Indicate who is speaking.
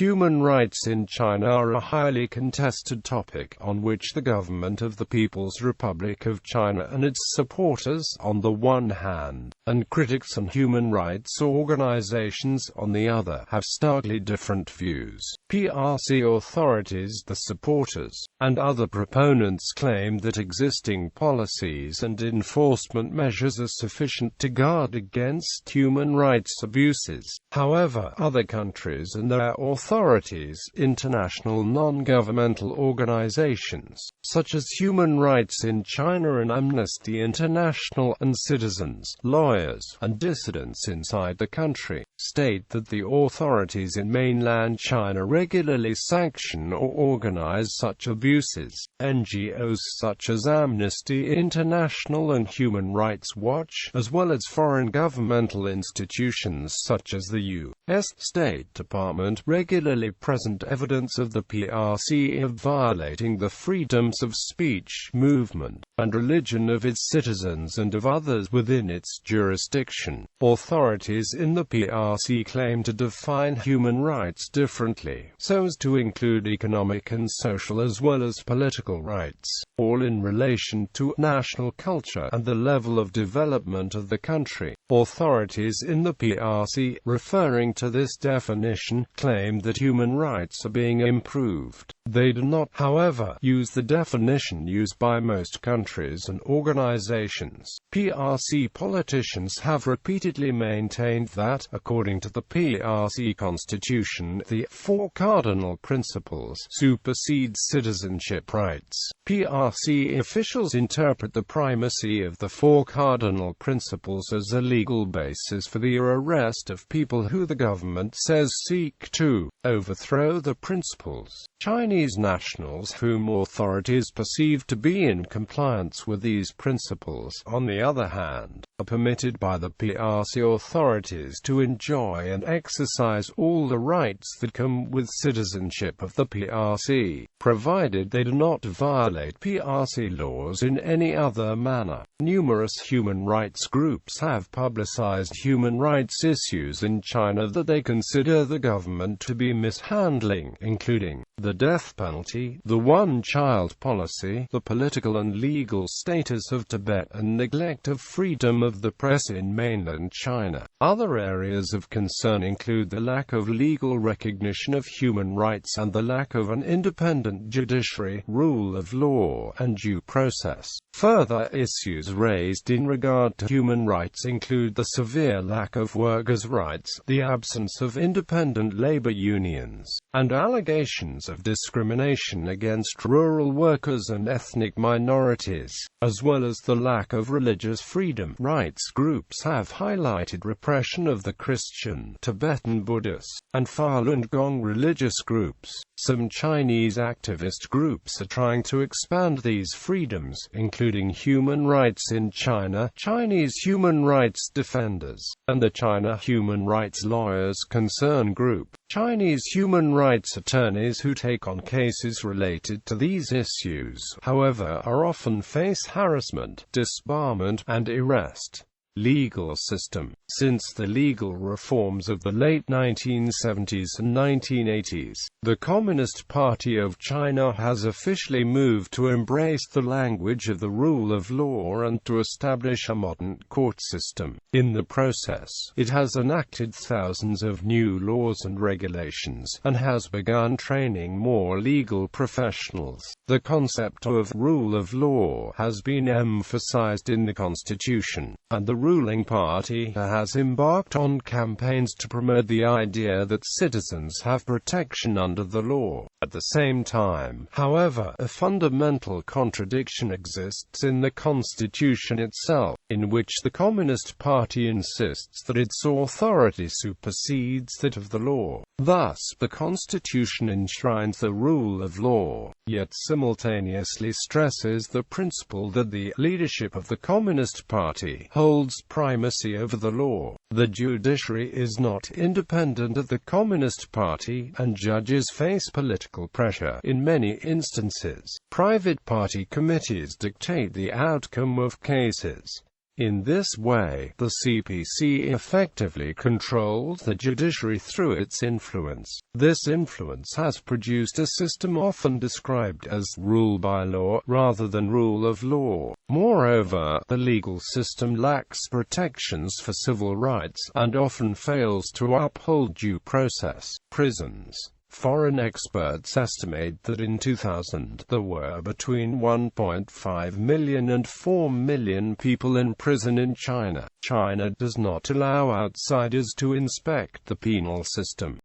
Speaker 1: Human rights in China are a highly contested topic on which the government of the People's Republic of China and its supporters, on the one hand, and critics and human rights organizations, on the other, have starkly different views. PRC authorities, the supporters, and other proponents claim that existing policies and enforcement measures are sufficient to guard against human rights abuses. However, other countries and their authorities, international non-governmental organizations, such as Human Rights in China and Amnesty International, and citizens, lawyers, and dissidents inside the country, state that the authorities in mainland China regularly sanction or organize such abuses. NGOs such as Amnesty International and Human Rights Watch, as well as foreign governmental institutions such as the U.S. State Department, regularly present evidence of the PRC of violating the freedoms of speech, movement, and religion of its citizens and of others within its jurisdiction. Authorities in the PRC claim to define human rights differently, so as to include economic and social as well as political rights, all in relation to national culture and the level of development of the country. Authorities in the PRC, referring to this definition, claim that human rights are being improved. They do not, however, use the definition used by most countries and organizations. PRC politicians have repeatedly maintained that, according to the PRC Constitution, the four cardinal principles supersede citizenship rights. PRC officials interpret the primacy of the four cardinal principles as a legal basis for the arrest of people who the government says seek to overthrow the principles. Chinese nationals whom authorities perceive to be in compliance with these principles, on the other hand, are permitted by the PRC authorities to enjoy and exercise all the rights that come with citizenship of the PRC, provided they do not violate PRC laws in any other manner. Numerous human rights groups have publicized human rights issues in China that they consider the government to be mishandling, including the death penalty, the one-child policy, the political and legal status of Tibet, and neglect of freedom of the press in mainland China. Other areas of concern include the lack of legal recognition of human rights and the lack of an independent judiciary, rule of law, and due process. Further issues raised in regard to human rights include the severe lack of workers' rights, the absence of independent labor unions, and allegations of discrimination against rural workers and ethnic minorities, as well as the lack of religious freedom. Rights groups have highlighted repression of the Christian, Tibetan Buddhist, and Falun Gong religious groups. Some Chinese activist groups are trying to expand these freedoms, including Human Rights in China, Chinese Human Rights Defenders, and the China Human Rights Lawyers Concern Group. Chinese human rights attorneys who take on cases related to these issues, however, are often face harassment, disbarment, and arrest. Legal system. Since the legal reforms of the late 1970s and 1980s, the Communist Party of China has officially moved to embrace the language of the rule of law and to establish a modern court system. In the process, it has enacted thousands of new laws and regulations, and has begun training more legal professionals. The concept of rule of law has been emphasized in the Constitution, and the ruling party has embarked on campaigns to promote the idea that citizens have protection under the law. At the same time, however, a fundamental contradiction exists in the Constitution itself, in which the Communist Party insists that its authority supersedes that of the law. Thus, the Constitution enshrines the rule of law, yet simultaneously stresses the principle that the leadership of the Communist Party holds primacy over the law. The judiciary is not independent of the Communist Party, and judges face political pressure. In many instances, private party committees dictate the outcome of cases. In this way, the CPC effectively controls the judiciary through its influence. This influence has produced a system often described as rule by law, rather than rule of law. Moreover, the legal system lacks protections for civil rights, and often fails to uphold due process. Prisons. Foreign experts estimate that in 2000, there were between 1.5 million and 4 million people in prison in China. China does not allow outsiders to inspect the penal system.